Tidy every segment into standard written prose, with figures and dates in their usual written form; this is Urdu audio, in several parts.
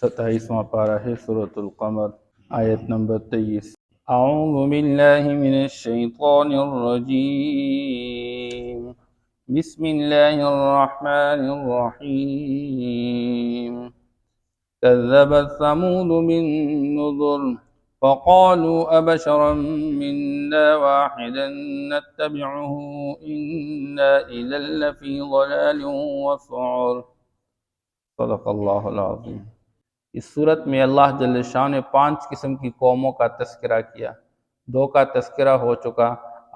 27واں پارہ ہے سورۃ القمر، آیت نمبر 23۔ اعوذ باللہ من الشیطان الرجیم، بسم اللہ الرحمن الرحیم۔ كذبت ثمود بالنذر فقالوا أبشرا منا واحدا نتبعه إنا إذا لفي ضلال وسعر۔ صدق اللہ العظیم۔ اس صورت میں اللہ جل شان نے 5 قسم کی قوموں کا تذکرہ کیا، 2 کا تذکرہ ہو چکا۔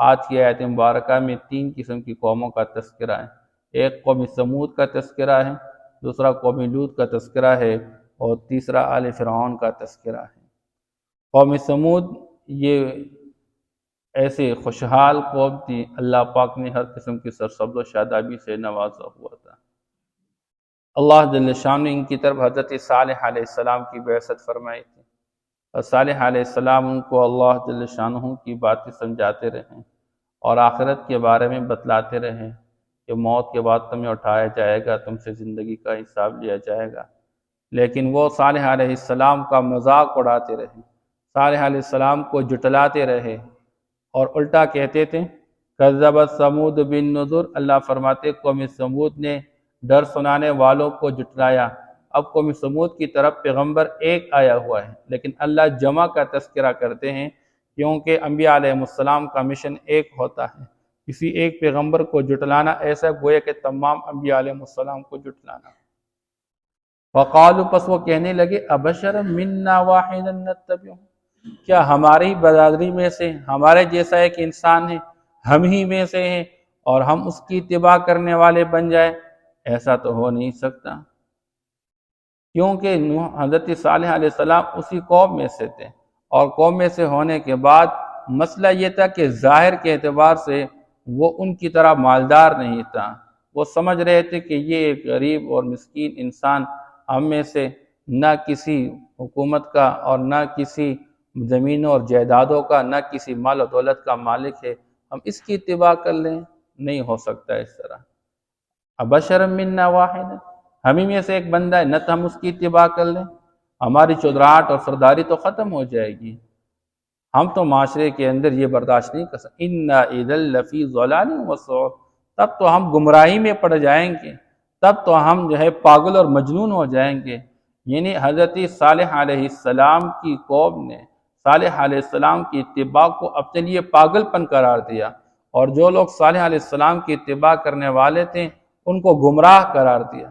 آج کی آیت مبارکہ میں 3 قسم کی قوموں کا تذکرہ ہے۔ ایک قوم ثمود کا تذکرہ ہے، دوسرا قوم لوط کا تذکرہ ہے، اور تیسرا آل فرعون کا تذکرہ ہے۔ قوم ثمود یہ ایسے خوشحال قوم تھی، اللہ پاک نے ہر قسم کی سرسبز و شادابی سے نوازا ہوا تھا۔ اللہ جل شان نے ان کی طرف حضرت صالح علیہ السلام کی بعثت فرمائی تھی، اور صالح علیہ السلام ان کو اللہ جل شانہ کی باتیں سمجھاتے رہے اور آخرت کے بارے میں بتلاتے رہے کہ موت کے بعد تمہیں اٹھایا جائے گا، تم سے زندگی کا حساب لیا جائے گا۔ لیکن وہ صالح علیہ السلام کا مذاق اڑاتے رہے، صالح علیہ السلام کو جھٹلاتے رہے اور الٹا کہتے تھے کذبت ثمود بالنذر۔ اللہ فرماتے قوم ثمود نے ڈر سنانے والوں کو جھٹلایا۔ اب قوم ثمود کی طرف پیغمبر ایک آیا ہوا ہے، لیکن اللہ جمع کا تذکرہ کرتے ہیں کیونکہ انبیاء علیہ السلام کا مشن ایک ہوتا ہے۔ کسی ایک پیغمبر کو جھٹلانا ایسا گویا کہ تمام انبیاء علیہ السلام کو جھٹلانا۔ وقالوا، پس وہ کہنے لگے ابشر منا واحدا نتبعہ، کیا ہماری برادری میں سے ہمارے جیسا ایک انسان ہے، ہم ہی میں سے ہیں اور ہم اس کی اتباع کرنے والے بن جائے؟ ایسا تو ہو نہیں سکتا، کیونکہ حضرت صالح علیہ السلام اسی قوم میں سے تھے، اور قوم میں سے ہونے کے بعد مسئلہ یہ تھا کہ ظاہر کے اعتبار سے وہ ان کی طرح مالدار نہیں تھا۔ وہ سمجھ رہے تھے کہ یہ ایک غریب اور مسکین انسان ہم میں سے نہ کسی حکومت کا اور نہ کسی زمینوں اور جائیدادوں کا، نہ کسی مال و دولت کا مالک ہے، ہم اس کی اتباع کر لیں؟ نہیں ہو سکتا اس طرح۔ ابشر منا واحد، ہم ہی میں سے ایک بندہ ہے، نہ تو ہم اس کی اتباع کر لیں، ہماری چودراہٹ اور سرداری تو ختم ہو جائے گی، ہم تو معاشرے کے اندر یہ برداشت نہیں کر سکتے۔ انا اذا لفی ضلال وسعر، تب تو ہم گمراہی میں پڑ جائیں گے، تب تو ہم پاگل اور مجنون ہو جائیں گے۔ یعنی حضرت صالح علیہ السلام کی قوم نے صالح علیہ السلام کی اتباع کو اپنے لیے پاگل پن قرار دیا، اور جو لوگ صالح علیہ السلام کی اتباع کرنے والے تھے ان کو گمراہ قرار دیا۔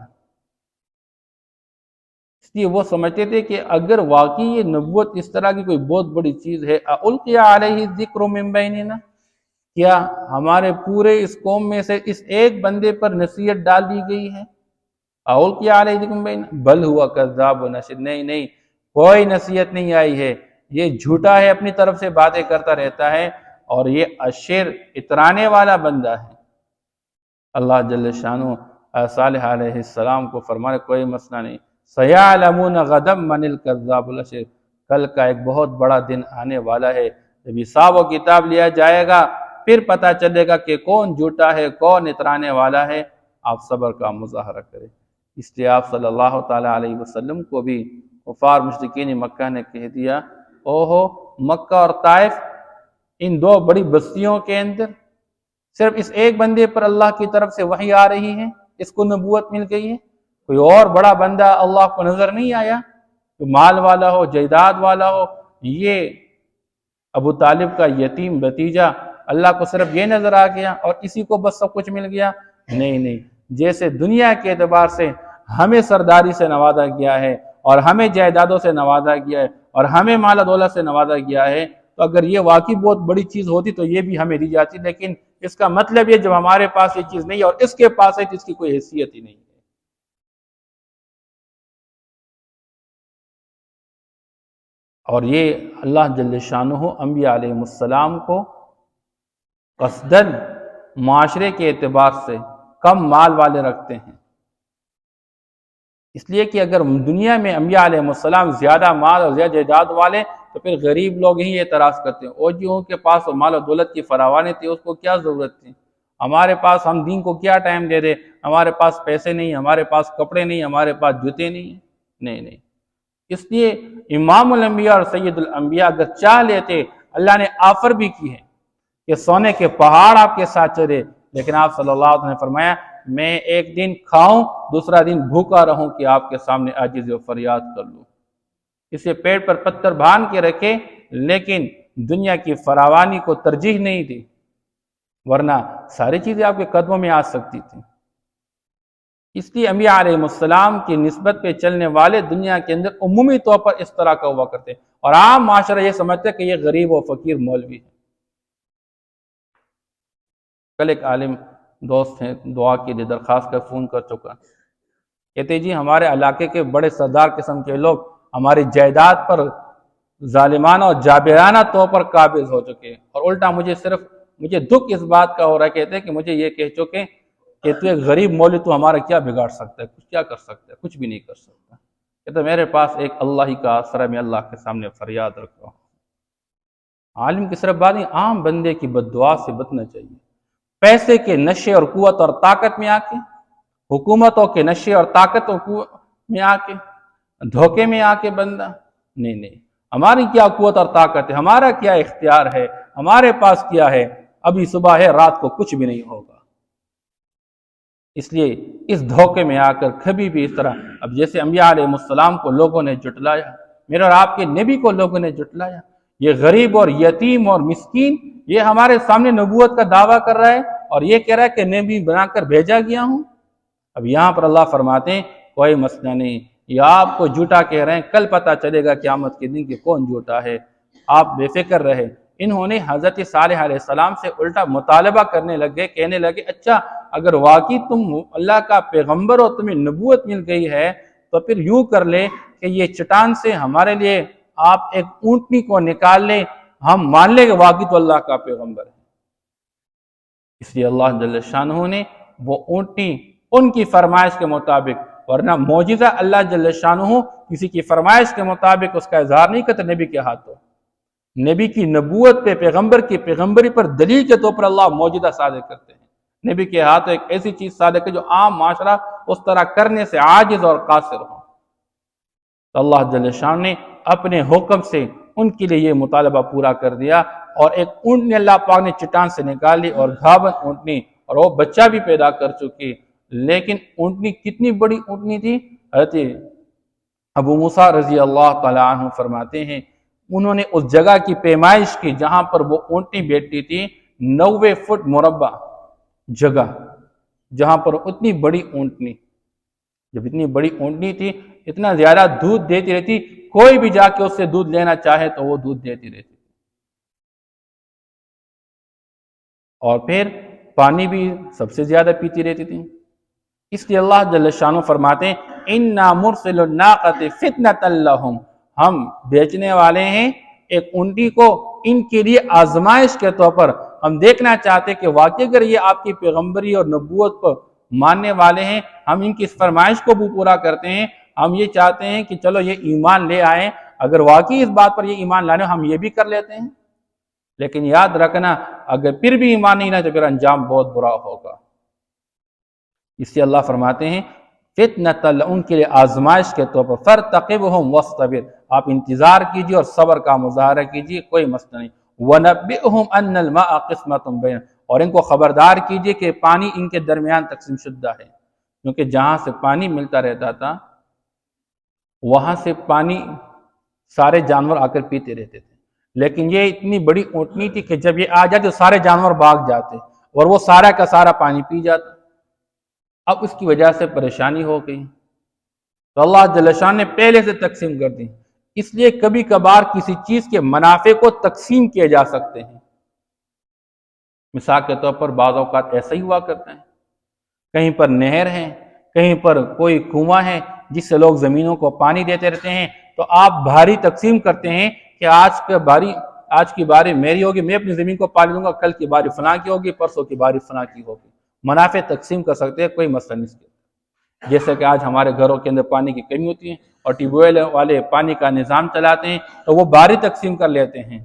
اس لیے وہ سمجھتے تھے کہ اگر واقعی یہ نبوت اس طرح کی کوئی بہت بڑی چیز ہے، اُلقی علیہ الذکر من بیننا، کیا ہمارے پورے اس قوم میں سے اس ایک بندے پر نصیحت ڈال دی گئی ہے؟ اُلقی علیہ الذکر من بیننا بل ہوا کذاب و نشر، نہیں، کوئی نصیحت نہیں آئی ہے، یہ جھوٹا ہے، اپنی طرف سے باتیں کرتا رہتا ہے، اور یہ اشر اترانے والا بندہ ہے۔ اللہ جل شانہ صالح علیہ السلام کو فرمانے کوئی مسئلہ نہیں، سَيَعْلَمُونَ غَدًا مَنِ الْكَذَّابُ الْأَشِرُ، کل کا ایک بہت بڑا دن آنے والا ہے، جب حساب و کتاب لیا جائے گا، پھر پتہ چلے گا کہ کون جھوٹا ہے، کون اترانے والا ہے۔ آپ صبر کا مظاہرہ کریں۔ اس لیے آپ صلی اللہ تعالیٰ علیہ وسلم کو بھی کفار مشرکین مکہ نے کہہ دیا، اوہو مکہ اور طائف، ان 2 بڑی بستیوں کے اندر صرف اس ایک بندے پر اللہ کی طرف سے وحی آ رہی ہے، اس کو نبوت مل گئی ہے، کوئی اور بڑا بندہ اللہ کو نظر نہیں آیا، تو مال والا ہو، جائیداد والا ہو؟ یہ ابو طالب کا یتیم بھتیجا اللہ کو صرف یہ نظر آ گیا اور اسی کو بس سب کچھ مل گیا؟ نہیں، جیسے دنیا کے اعتبار سے ہمیں سرداری سے نوازا گیا ہے اور ہمیں جائیدادوں سے نوازا گیا ہے اور ہمیں مال و دولت سے نوازا گیا ہے، تو اگر یہ واقعی بہت بڑی چیز ہوتی تو یہ بھی ہمیں دی جاتی، لیکن اس کا مطلب یہ جب ہمارے پاس یہ چیز نہیں ہے اور اس کے پاس ہے تو اس کی کوئی حیثیت ہی نہیں ہے۔ اور یہ اللہ جل شانہ انبیاء علیہ السلام کو قصداً معاشرے کے اعتبار سے کم مال والے رکھتے ہیں، اس لیے کہ اگر دنیا میں انبیاء علیہ السلام زیادہ مال اور زیادہ جائیداد والے تو پھر غریب لوگ ہی اعتراض کرتے ہیں، اور جن کے پاس مال و دولت کی فراوانی تھی اس کو کیا ضرورت تھی، ہمارے پاس ہم دین کو کیا ٹائم دے دیں، ہمارے پاس پیسے نہیں، ہمارے پاس کپڑے نہیں، ہمارے پاس جوتے نہیں۔ اس لیے امام الانبیاء اور سید الانبیاء اگر چاہ لیتے، اللہ نے آفر بھی کی ہے کہ سونے کے پہاڑ آپ کے ساتھ چلے، لیکن آپ صلی اللہ علیہ وسلم نے فرمایا میں ایک دن کھاؤں دوسرا دن بھوکا رہوں کہ آپ کے سامنے عاجزی و فریاد کر لوں، اسے پیٹ پر پتھر باندھ کے رکھے لیکن دنیا کی فراوانی کو ترجیح نہیں دی، ورنہ ساری چیزیں آپ کے قدموں میں آ سکتی تھیں۔ اس لیے انبیاء علیہ السلام کی نسبت پہ چلنے والے دنیا کے اندر عمومی طور پر اس طرح کا ہوا کرتے، اور عام معاشرہ یہ سمجھتے کہ یہ غریب و فقیر مولوی ہے۔ کل ایک عالم دوست ہیں، دعا کے لیے درخواست کر فون کر چکا، کہتے جی ہمارے علاقے کے بڑے سردار قسم کے لوگ ہماری جائیداد پر ظالمانہ اور جابرانہ طور پر قابض ہو چکے، اور الٹا مجھے دکھ اس بات کا ہو رہا ہے، کہتے ہیں کہ مجھے یہ کہہ چکے کہ تو ایک غریب مولوی تو ہمارا کیا بگاڑ سکتا ہے، کیا کر سکتا ہے، کچھ بھی نہیں کر سکتا، کہتے میرے پاس ایک اللہ ہی کا آسرا، میں اللہ کے سامنے فریاد رکھتا ہوں۔ عالم کی صرف بات نہیں، عام بندے کی بد دعا سے بچنا چاہیے۔ پیسے کے نشے اور قوت اور طاقت میں آ کے، حکومتوں کے نشے اور طاقت میں آ کے، دھوکے میں آ کے بندہ نہیں، ہماری کیا قوت اور طاقت ہے، ہمارا کیا اختیار ہے، ہمارے پاس کیا ہے، ابھی صبح ہے رات کو کچھ بھی نہیں ہوگا۔ اس لیے اس دھوکے میں آ کر کبھی بھی اس طرح، اب جیسے انبیاء علیہ السلام کو لوگوں نے جھٹلایا، میرے اور آپ کے نبی کو لوگوں نے جھٹلایا، یہ غریب اور یتیم اور مسکین یہ ہمارے سامنے نبوت کا دعویٰ کر رہا ہے اور یہ کہہ رہا ہے کہ نبی بنا کر بھیجا گیا ہوں۔ اب یہاں پر اللہ فرماتے ہیں کوئی مسئلہ نہیں، یہ آپ کو جھوٹا کہہ رہے ہیں، کل پتہ چلے گا قیامت کے دن کہ کون جھوٹا ہے، آپ بے فکر رہے۔ انہوں نے حضرت صالح علیہ السلام سے الٹا مطالبہ کرنے لگے، کہنے لگے اچھا اگر واقعی تم اللہ کا پیغمبر ہو، تمہیں نبوت مل گئی ہے، تو پھر یوں کر لے کہ یہ چٹان سے ہمارے لیے آپ ایک اونٹنی کو نکال لیں، ہم مان لیں کہ واقعی تو اللہ کا پیغمبر ہے۔ اس لیے اللہ جل شانہ نے وہ اونٹنی ان کی فرمائش کے مطابق، ورنہ معجزہ اللہ جل شانہ کسی کی فرمائش کے مطابق اس کا اظہار نہیں کرتا نبی کے ہاتھوں، نبی کی نبوت پہ، پیغمبر کی پیغمبری پر دلیل کے طور پر اللہ معجزہ صادر کرتے ہیں، نبی کے ہاتھوں ایک ایسی چیز صادر کرے جو عام معاشرہ اس طرح کرنے سے عاجز اور قاصر ہو۔ تو اللہ جل شانہ نے اپنے حکم سے ان کے لیے یہ مطالبہ پورا کر دیا، اور ایک اونٹنی اللہ پاک نے چٹان سے نکال لی، اور گھاون اونٹنی، اور وہ بچہ بھی پیدا کر چکی، لیکن اونٹنی کتنی بڑی اونٹنی تھی، حضرت ابو موسیٰ رضی اللہ تعالیٰ عنہ فرماتے ہیں انہوں نے اس جگہ کی پیمائش کی جہاں پر وہ اونٹنی بیٹھتی تھی، 90 فٹ مربع جگہ، جہاں پر اتنی بڑی اونٹنی، جب اتنی بڑی اونٹنی تھی اتنا زیادہ دودھ دیتی رہتی، کوئی بھی جا کے اس سے دودھ لینا چاہے تو وہ دودھ دیتی رہتی، اور پھر پانی بھی سب سے زیادہ پیتی رہتی تھی۔ اس لیے اللہ جل شانہ فرماتے ہیں اِنَّا مُرْسِلُ النَّاقَةِ فِتْنَةً لَهُمْ، ہم بیچنے والے ہیں ایک اونٹی کو ان کے لیے آزمائش کے طور پر، ہم دیکھنا چاہتے کہ واقعی اگر یہ آپ کی پیغمبری اور نبوت کو ماننے والے ہیں، ہم ان کی اس فرمائش کو بھی پورا کرتے ہیں، ہم یہ چاہتے ہیں کہ چلو یہ ایمان لے آئیں، اگر واقعی اس بات پر یہ ایمان لانے ہم یہ بھی کر لیتے ہیں، لیکن یاد رکھنا اگر پھر بھی ایمان نہیں لائے تو پھر انجام بہت برا ہوگا۔ اس سے اللہ فرماتے ہیں فتنۃ، ان کے لیے آزمائش کے طور پر، فارتقبہم واصطبر، آپ انتظار کیجیے اور صبر کا مظاہرہ کیجیے، کوئی مسئلہ نہیں۔ ونبئہم ان الماء قسمۃ بینہم، اور ان کو خبردار کیجیے کہ پانی ان کے درمیان تقسیم شدہ ہے، کیونکہ جہاں سے پانی ملتا رہتا تھا وہاں سے پانی سارے جانور آ کر پیتے رہتے تھے، لیکن یہ اتنی بڑی اونٹنی تھی کہ جب یہ آ جاتے تو سارے جانور بھاگ جاتے اور وہ سارا کا سارا پانی پی جاتا۔ اب اس کی وجہ سے پریشانی ہو گئی، تو اللہ جل شانہ نے پہلے سے تقسیم کر دی۔ اس لیے کبھی کبھار کسی چیز کے منافع کو تقسیم کیے جا سکتے ہیں۔ مثال کے طور پر بعض اوقات ایسا ہی ہوا کرتا ہے، کہیں پر نہر ہے، کہیں پر کوئی کنواں ہے جس سے لوگ زمینوں کو پانی دیتے رہتے ہیں، تو آپ بھاری تقسیم کرتے ہیں کہ آج کی باری میری ہوگی، میں اپنی زمین کو پانی دوں گا، کل کی باری فلاں کی ہوگی، پرسوں کی باری فلاں کی ہوگی، منافع تقسیم کر سکتے ہیں، کوئی مسئلہ نہیں اس کے۔ جیسے کہ آج ہمارے گھروں کے اندر پانی کی کمی ہوتی ہے اور ٹیوب ویل والے پانی کا نظام چلاتے ہیں، تو وہ باری تقسیم کر لیتے ہیں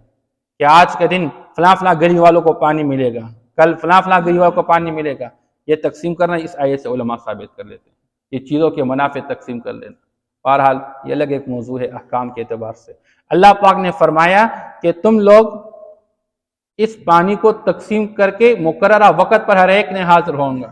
کہ آج کے دن فلاں فلاں گلی والوں کو پانی ملے گا، کل فلاں فلاں گلی والوں کو پانی ملے گا۔ یہ تقسیم کرنا اس آیت سے علماء ثابت کر لیتے ہیں، یہ چیزوں کے منافع تقسیم کر لینا۔ بہرحال یہ الگ ایک موضوع ہے احکام کے اعتبار سے۔ اللہ پاک نے فرمایا کہ تم لوگ اس پانی کو تقسیم کر کے مقررہ وقت پر ہر ایک نے حاضر ہوں گا،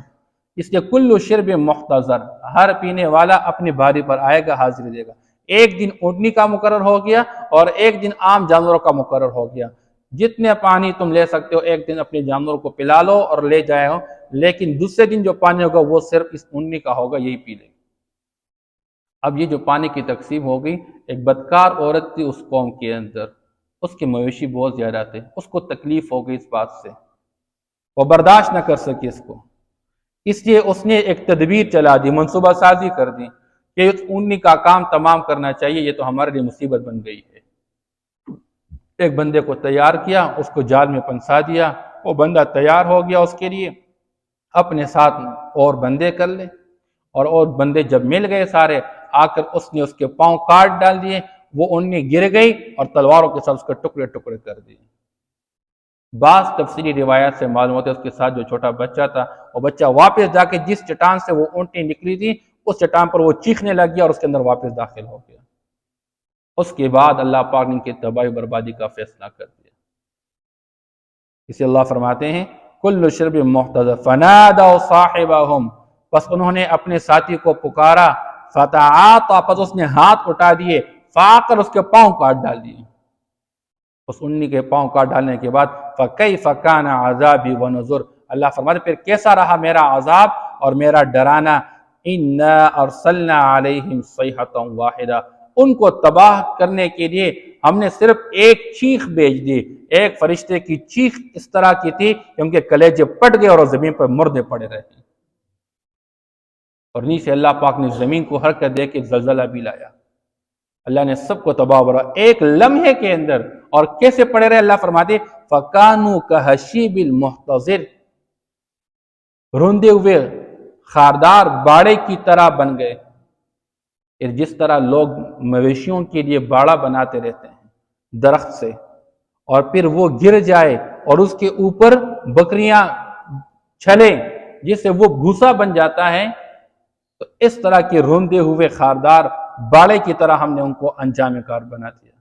اس لیے کل شرب محتضر، ہر پینے والا اپنی باری پر آئے گا، حاضری دے گا۔ ایک دن اونٹنی کا مقرر ہو گیا اور ایک دن عام جانوروں کا مقرر ہو گیا، جتنے پانی تم لے سکتے ہو ایک دن اپنے جانوروں کو پلا لو اور لے جائے ہو، لیکن دوسرے دن جو پانی ہوگا وہ صرف اس اونٹنی کا ہوگا، یہی پی لے۔ اب یہ جو پانی کی تقسیم ہو گئی، ایک بدکار عورت تھی اس قوم کے اندر، اس کے مویشی بہت زیادہ تھے، اس کو تکلیف ہو گئی اس بات سے، وہ برداشت نہ کر سکی اس کو، اس لیے اس نے ایک تدبیر چلا دی، منصوبہ سازی کر دی کہ اس اونٹنی کا کام تمام کرنا چاہیے، یہ تو ہمارے لیے مصیبت بن گئی ہے۔ ایک بندے کو تیار کیا، اس کو جال میں پھنسا دیا، وہ بندہ تیار ہو گیا اس کے لیے، اپنے ساتھ اور بندے کر لے، اور بندے جب مل گئے سارے، آ کر اس نے اس کے پاؤں کاٹ ڈال دیے، وہ اونٹنی گر گئی اور تلواروں کے ساتھ اس کے ٹکڑے ٹکڑے کر دیے۔ بعض تفصیلی روایات سے معلوم ہوتا ہے اس کے ساتھ جو چھوٹا بچہ تھا، وہ بچہ واپس جا کے جس چٹان سے وہ اونٹنی نکلی تھی اس چٹان پر وہ چیخنے لگ گیا اور اس کے اندر واپس داخل ہو گیا۔ اس کے بعد اللہ پاک نے ان کی تباہی و بربادی کا فیصلہ کر دیا۔ اسے اللہ فرماتے ہیں کل شرب محتضر فنادوا صاحبهم، پس انہوں نے اپنے ساتھی کو پکارا، فتعاطى، پس اس نے ہاتھ اٹھا دیے، فاقر، اس کے پاؤں کاٹ ڈال دیے۔ اس اونٹنی کے پاؤں کاٹ ڈالنے کے بعد فَكَيْفَ كَانَ عَذَابِي وَنُذُرِ، اللہ فرماتے پھر کیسا رہا میرا عذاب اور میرا ڈرانا۔ إِنَّا أَرْسَلْنَا عَلَيْهِمْ صَيْحَةً وَاحِدَةً، ان کو تباہ کرنے کے لیے ہم نے صرف ایک چیخ بھیج دی، ایک فرشتے کی چیخ اس طرح کی تھی کہ ان کے کلیجے پٹ گئے اور وہ زمین پر مردے پڑے رہے، اور نیچے اللہ پاک نے زمین کو حرکت دے کے زلزلہ بھی لایا، اللہ نے سب کو تباہ برباد ایک لمحے کے اندر۔ اور کیسے پڑے رہے، اللہ فرماتے فَكَانُوا كَحَشِيبِ الْمُحْتَظِرِ، روندے ہوئے خاردار باڑے کی طرح بن گئے، جس طرح لوگ مویشیوں کے لیے باڑا بناتے رہتے ہیں درخت سے، اور پھر وہ گر جائے اور اس کے اوپر بکریاں چھلیں جس سے وہ بھوسا بن جاتا ہے، تو اس طرح کے روندے ہوئے خاردار باڑے کی طرح ہم نے ان کو انجام کار بنا دیا۔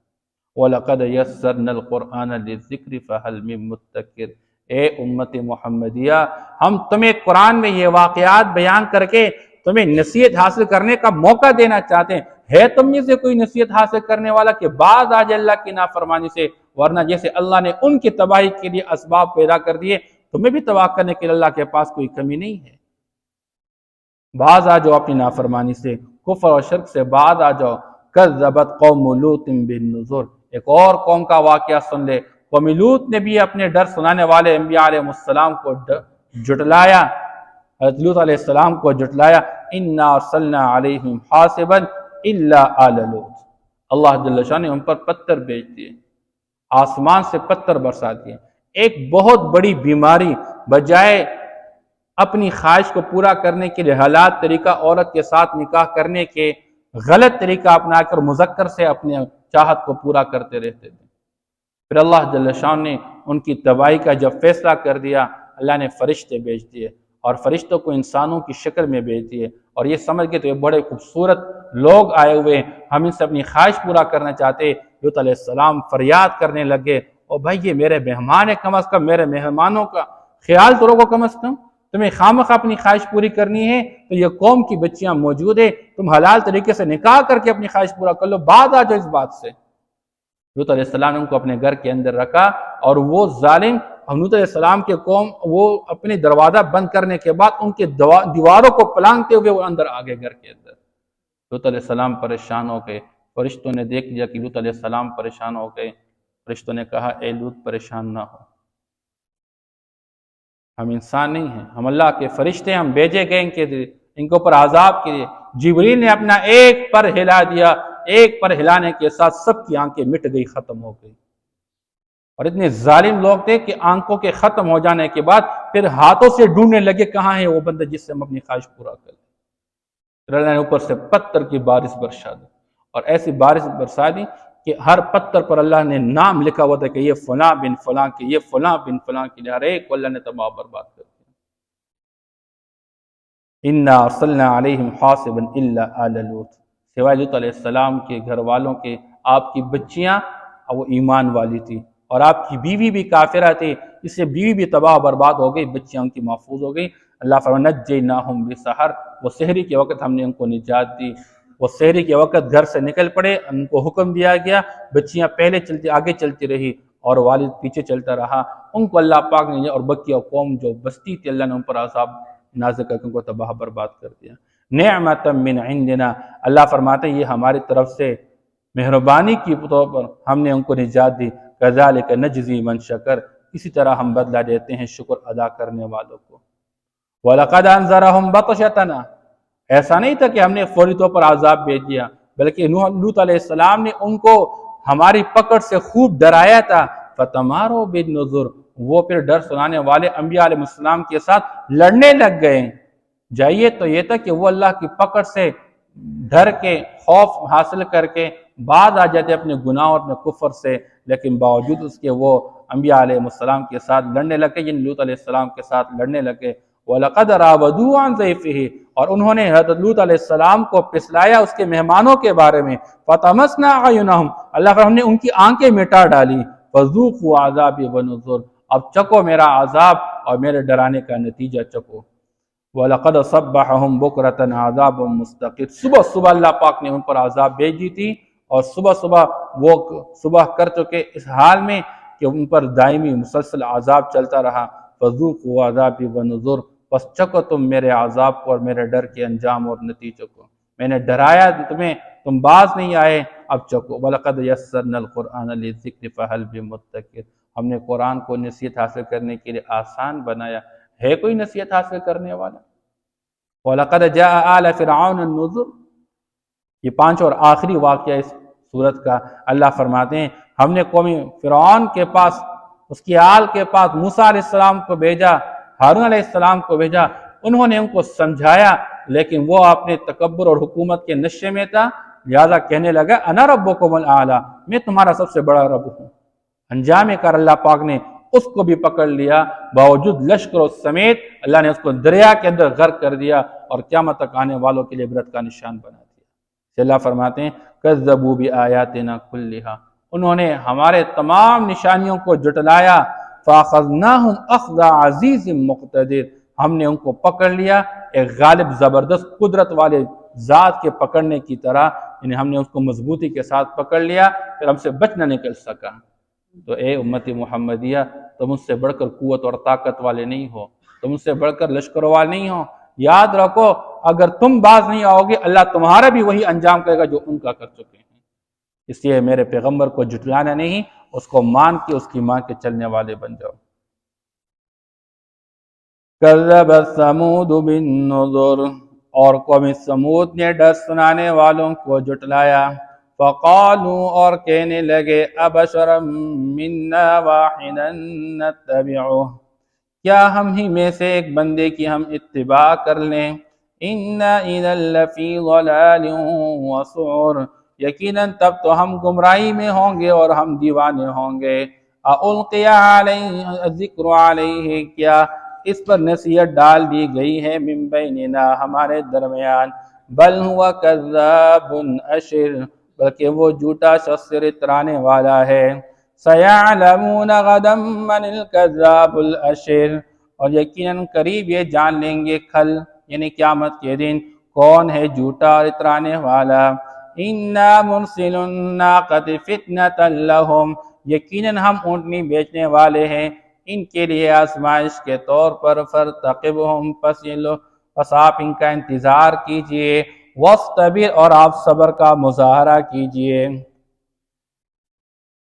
وَلَقَدْ يَسَّرْنَا الْقُرْآنَ لِلذِّكْرِ فَهَلْ مِن مُدَّكِرٍ، اے امت محمدیہ، ہم تمہیں قرآن میں یہ واقعات بیان کر کے تمہیں نصیحت حاصل کرنے کا موقع دینا چاہتے ہیں، ہے تم میں سے کوئی نصیحت حاصل کرنے والا کہ بعض آج اللہ کی نافرمانی سے، ورنہ جیسے اللہ نے ان کی تباہی کے لیے اسباب پیدا کر دیے، تمہیں بھی تباہ کرنے کے لیے اللہ کے پاس کوئی کمی نہیں ہے۔ بعض آ جاؤ اپنی نافرمانی سے، کفر اور شرک سے بعض آ جاؤ۔ کذبت قوم لوط بالنذر، ایک اور قوم کا واقعہ سن لے، قوم لوط نے بھی اپنے ڈر سنانے والے انبیاء علیہ السلام کو جھٹلایا، حضرت لوط علیہ السلام کو جھٹلایا۔ انا ارسلنا علیہم حاصبا الا آل لوط، اللہ جل شانہ نے ان پر پتھر بھیج دیے، آسمان سے پتھر برسا دیے۔ ایک بہت بڑی بیماری بجائے اپنی خواہش کو پورا کرنے کے لیے حالات طریقہ عورت کے ساتھ نکاح کرنے کے غلط طریقہ اپنا کر مذکر سے اپنے چاہت کو پورا کرتے رہتے تھے۔ پھر اللہ جل شان نے ان کی تباہی کا جب فیصلہ کر دیا، اللہ نے فرشتے بھیج دیے، اور فرشتوں کو انسانوں کی شکل میں بھیج دیے، اور یہ سمجھ کے تو یہ بڑے خوبصورت لوگ آئے ہوئے، ہم ان سے اپنی خواہش پورا کرنا چاہتے۔ لوط علیہ السلام فریاد کرنے لگے، او بھائی یہ میرے مہمان ہے، کم از کم میرے مہمانوں کا خیال تو رکھو، کم از کم تمہیں خامخواہ اپنی خواہش پوری کرنی ہے تو یہ قوم کی بچیاں موجود ہے، تم حلال طریقے سے نکاح کر کے اپنی خواہش پورا کر لو، بعد آ جاؤ اس بات سے۔ لوط علیہ السلام نے ان کو اپنے گھر کے اندر رکھا، اور وہ ظالم لوط علیہ السلام کے قوم وہ اپنے دروازہ بند کرنے کے بعد ان کے دیواروں کو پلانگتے ہوئے وہ اندر آگے گھر کے اندر۔ لوط علیہ السلام پریشان ہو گئے، فرشتوں نے دیکھ لیا کہ لوط علیہ السلام پریشان ہو گئے، فرشتوں نے کہا اے لوط پریشان نہ ہو، ہم انسان نہیں ہیں، ہم اللہ کے فرشتے ہیں، ہم بھیجے گئے ان کے اوپر عذاب کے لیے۔ جبریل نے اپنا ایک پر ہلا دیا، ایک پر ہلانے کے ساتھ سب کی آنکھیں مٹ گئی، ختم ہو گئی، اور اتنے ظالم لوگ تھے کہ آنکھوں کے ختم ہو جانے کے بعد پھر ہاتھوں سے ڈھونڈنے لگے کہاں ہے وہ بندہ جس سے ہم اپنی خواہش پورا کریں۔ پھر اللہ نے اوپر سے پتھر کی بارش برسا دی، اور ایسی بارش برسا دی کہ ہر پتھر پر اللہ نے نام لکھا ہوا تھا کہ یہ فلاں بن فلاں کی، یہ فلاں بن فلاں کی، ہر ایک کو اللہ نے تباہ برباد کر دیا۔ انا ارسلنا علیہم حاصبا الا آل لوط، سوائے لوط علیہ السلام کے گھر والوں کے آپ کی بچیاں وہ ایمان والی تھی، اور آپ کی بیوی بھی کافرہ تھی، اس سے بیوی بھی تباہ و برباد ہو گئی، بچیاں ان کی محفوظ ہو گئی۔ اللہ فرماتا ہے نجیناہم بسحر، وہ سحری کے وقت ہم نے ان کو نجات دی، وہ سحری کے وقت گھر سے نکل پڑے، ان کو حکم دیا گیا، بچیاں پہلے چلتی آگے چلتی رہی اور والد پیچھے چلتا رہا، ان کو اللہ پاک نے اور بقیہ قوم جو بستی تھی اللہ نے ان پر عذاب نازل کر کے ان کو تباہ برباد کر دیا۔ نعمتا من عندنا، اللہ فرماتے ہیں یہ ہماری طرف سے مہربانی کی طور پر ہم نے ان کو نجات دی، کذالک نجزی من شکر، اسی طرح ہم بدلہ دیتے ہیں شکر ادا کرنے والوں کو۔ وَلَقَدْ أَنذَرَهُمْ بَطْشَتَنَا، ایسا نہیں تھا کہ ہم نے فوری طور پر عذاب بھیج دیا، بلکہ لوط علیہ السلام نے ان کو ہماری پکڑ سے خوب ڈرایا تھا، فَتَمَارَوْا بِالنُّذُرِ، وہ پھر ڈر سنانے والے انبیاء علیہ السلام کے ساتھ لڑنے لگ گئے۔ جائیے تو یہ تھا کہ وہ اللہ کی پکڑ سے ڈر کے خوف حاصل کر کے بعد آ جاتے اپنے گناہ اور اپنے کفر سے، لیکن باوجود اس کے وہ انبیاء علیہ السلام کے ساتھ لڑنے لگے، جن لوط علیہ السلام کے ساتھ لڑنے لگے۔ وَلَقَدْ رَاوَدُوهُ عَنْ ضَيْفِهِ، اور انہوں نے حضرت لوط علیہ السلام کو پسلایا اس کے مہمانوں کے بارے میں۔ فَطَمَسْنَا أَعْيُنَهُمْ، اللہ پر ہم نے ان کی آنکھیں مٹا ڈالی۔ فَذُوقُوا عَذَابِي وَنُذُرِ، اب چکو میرا عذاب اور میرے ڈرانے کا نتیجہ چکو۔ وَلَقَدْ صَبَّحَهُمْ بُكْرَةً عَذَابٌ مُسْتَقِرٌ، صبح صبح اللہ پاک نے ان پر عذاب بھیجی تھی، اور صبح صبح وہ صبح کر چکے اس حال میں کہ ان پر دائمی مسلسل عذاب چلتا رہا۔ فَذُوقُوا عَذَابِي وَنُذُرِ، پس چکو تم میرے عذاب کو اور میرے ڈر کے انجام اور نتیجوں کو، میں نے ڈرایا تمہیں، تم باز نہیں آئے، اب چکو۔ وَلَقَدْ يَسَّرْنَا الْقُرْآنَ لِلذِّكْرِ فَهَلْ مِن مُّدَّكِرٍ، ہم نے قرآن کو نصیحت حاصل کرنے کے لیے آسان بنایا، ہے کوئی نصیحت حاصل کرنے والا؟ وَلَقَدْ جَاءَ آلَ فِرْعَوْنَ النُّذُرُ، یہ پانچ اور آخری واقعہ اس سورت کا۔ اللہ فرماتے ہیں ہم نے قوم فرعون کے پاس، اس کی آل کے پاس موسیٰ علیہ السلام کو بھیجا، ہارون علیہ السلام کو بھیجا، انہوں نے ان کو سمجھایا، لیکن وہ اپنے تکبر اور حکومت کے نشے میں تھا، لہذا کہنے لگا انا ربکم الاعلی، میں تمہارا سب سے بڑا رب ہوں۔ انجام کار اللہ پاک نے اس کو بھی پکڑ لیا، باوجود لشکروں سمیت اللہ نے اس کو دریا کے اندر غرق کر دیا اور قیامت تک آنے والوں کے لیے عبرت کا نشان بنا دیا۔ اللہ فرماتے ہیں کذبوا بآیاتنا کلھا، انہوں نے ہمارے تمام نشانیوں کو جھٹلایا، فاخذناہم اخذ عزیز مقتدر، ہم نے ان کو پکڑ لیا ایک غالب زبردست قدرت والے ذات کے پکڑنے کی طرح، یعنی ہم نے اس کو مضبوطی کے ساتھ پکڑ لیا، پھر ہم سے بچ نہ نکل سکا۔ تو اے امت محمدیہ، تم اس سے بڑھ کر قوت اور طاقت والے نہیں ہو، تم اس سے بڑھ کر لشکروں والے نہیں ہو، یاد رکھو اگر تم باز نہیں آؤ گے اللہ تمہارا بھی وہی انجام کرے گا جو ان کا کر چکے ہیں۔ اس لیے میرے پیغمبر کو جھٹلانا نہیں، اس کو مان کے اس کی مان کے چلنے والے بن جاؤ۔ کذبت ثمود بالنذر، اور قوم ثمود نے ڈر سنانے والوں کو جھٹلایا، فقالوا، اور کہنے لگے ابشرا منا واحدا نتبعہ، کیا ہم ہی میں سے ایک بندے کی ہم اتباع کر لیں، انا اذا لفی ضلال وسعر، یقیناً تب تو ہم گمراہی میں ہوں گے اور ہم دیوانے ہوں گے۔ اَأُلْقِيَ عَلَيْهِ الذِّكْرُ عَلَيْهِ، کیا اس پر نصیحت ڈال دی گئی ہے، من بیننا، ہمارے درمیان، بل هو کذاب اشر، بلکہ وہ جھوٹا شخص اترانے والا ہے۔ سَيَعْلَمُونَ غَدًا مَّنِ الْكَذَّابُ الْأَشِرُ، اور یقیناً قریب یہ جان لیں گے کل یعنی قیامت کے دن کون ہے جھوٹا اور اترانے والا۔ اِنَّا مُرْسِلُو النَّاقَةِ فِتْنَةً لَهُمْ، یقیناً ہم اونٹنی بیچنے والے ہیں ان کے لیے آزمائش کے طور پر، فَارْتَقِبْهُمْ، پس آپ ان کا انتظار کیجئے، وَاصْطَبِرْ، اور آپ صبر کا مظاہرہ کیجئے،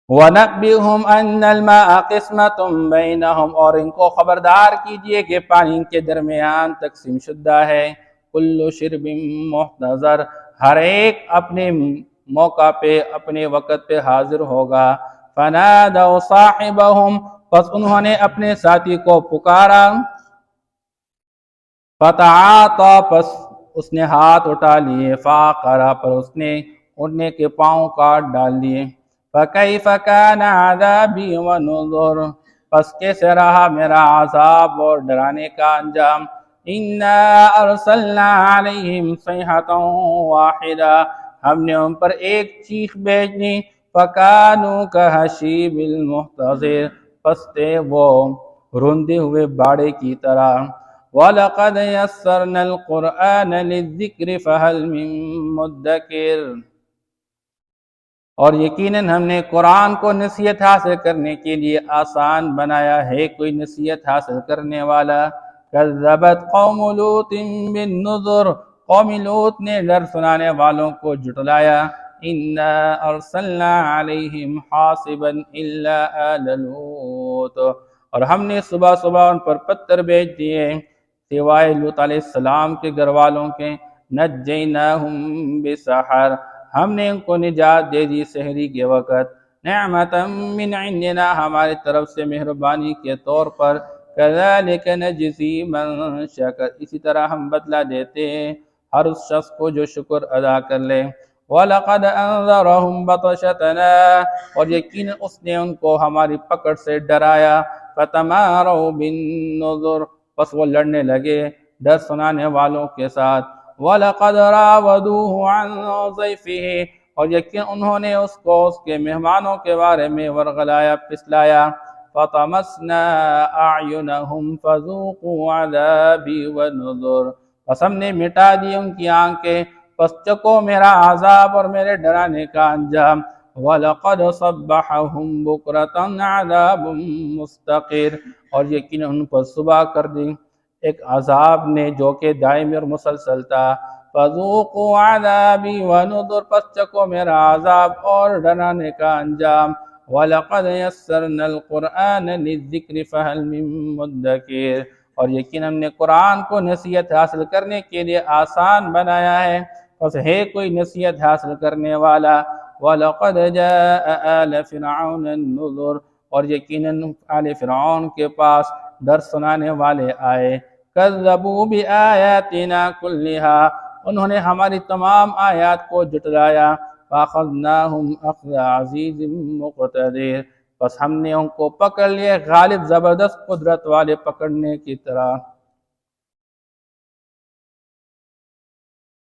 وَنَبِّئْهُمْ أَنَّ الْمَاءَ قِسْمَةٌ بَيْنَهُمْ، اور ان کو خبردار کیجئے کہ پانی ان کے درمیان تقسیم شدہ ہے، کُلُّ شِرْبٍ مُحْتَضَرٍ، ہر ایک اپنے موقع پہ اپنے وقت پہ حاضر ہوگا۔ فَنَادَوْا صَاحِبَهُمْ، پس انہوں نے اپنے ساتھی کو پکارا، فَتَعَاطَىٰ، پس اس نے ہاتھ اٹھا لیے، فَعَقَرَ، پر اس نے اٹھنے کے پاؤں کاٹ ڈال دیے۔ فَكَيْفَ كَانَ عَذَابِي وَنُذُرِ، پس کیسے رہا میرا عذاب اور ڈرانے کا انجام۔ إِنَّا أَرْسَلْنَا عَلَيْهِمْ صَيْحَةً وَاحِدَةً، ہم نے ان پر ایک چیخ بھیج دی، فَكَانُوا كَحَشِيمِ الْمُحْتَظِرِ، پس تھے وہ روندے ہوئے باڑے کی طرح۔ وَلَقَدْ يَسَّرْنَا الْقُرْآنَ لِلذِّكْرِ فَهَلْ مِن مُّدَّكِرٍ، اور یقیناً ہم نے قرآن کو نصیحت حاصل کرنے کے لیے آسان بنایا ہے، کوئی نصیحت حاصل کرنے والا۔ کذبت قوم لوط بالنذر، قوم لوط نے ڈر سنانے والوں کو جھٹلایا۔ انا ارسلنا علیہم حاصبا الا آل لوط، اور ہم نے صبح صبح ان پر پتھر بھیج دیے سوائے لوط علیہ السلام کے گھر والوں کے۔ نجیناہم بسحر، ہم نے ان کو نجات دے دی سحری کے وقت۔ نعمتا من عندنا، ہماری طرف سے مہربانی کے طور پر۔ کذالک نجزی من شکر، اسی طرح ہم بدلہ دیتے ہیں ہر اس شخص کو جو شکر ادا کر لے۔ وَلَقَدْ أَنذَرَهُمْ بَطْشَتَنَا، اور یقیناً اس نے ان کو ہماری پکڑ سے ڈرایا۔ فَتَمَارَوْا بِالنُّذُرِ، پس وہ لڑنے لگے ڈر سنانے والوں کے ساتھ۔ وَلَقَدْ رَاوَدُوهُ عَنْ ضَيْفِهِ، اور یقین انہوں نے اس کو اس کے مہمانوں کے بارے میں ورغلایا پسلایا۔ فَطَمَسْنَا أَعْيُنَهُمْ فَذُوقُوا عَذَابِي وَنُذُرِ، پس ہم نے مٹا دی ان کی آنکھیں، پس چکو میرا عذاب اور میرے ڈرانے کا انجام۔ وَلَقَدْ صَبَّحَهُمْ بُكْرَةً عَذَابٌ مُسْتَقِرٌ، اور یقین ان پر صبح کر دی ایک عذاب نے جو کہ دائمی اور مسلسل تھا۔ فَذُوقُوا عَذَابِي وَنُذُرِ، پس چکو میرا عذاب اور ڈرانے کا انجام۔ وَلَقَدْ يَسَّرْنَا الْقُرْآنَ لِلذِّكْرِ فَهَلْ مِن مُّدَّكِرٍ، اور یقین ہم نے قرآن کو نصیحت حاصل کرنے کے لیے آسان بنایا ہے، پس ہے کوئی نصیحت حاصل کرنے والا۔ وَلَقَدْ جَاءَ آلَ فِرْعَوْنَ النُّذُرُ، اور یقیناً آل فرعون کے پاس ڈر سنانے والے آئے۔ کذبوا بآیاتنا کلھا، انہوں نے ہماری تمام آیات کو جھٹلایا۔ فَأَخَذْنَاهُمْ أَخْذَ عَزِيزٍ مُقْتَدِرٍ، بس ہم نے ان کو پکڑ لیے غالب زبردست قدرت والے پکڑنے کی طرح۔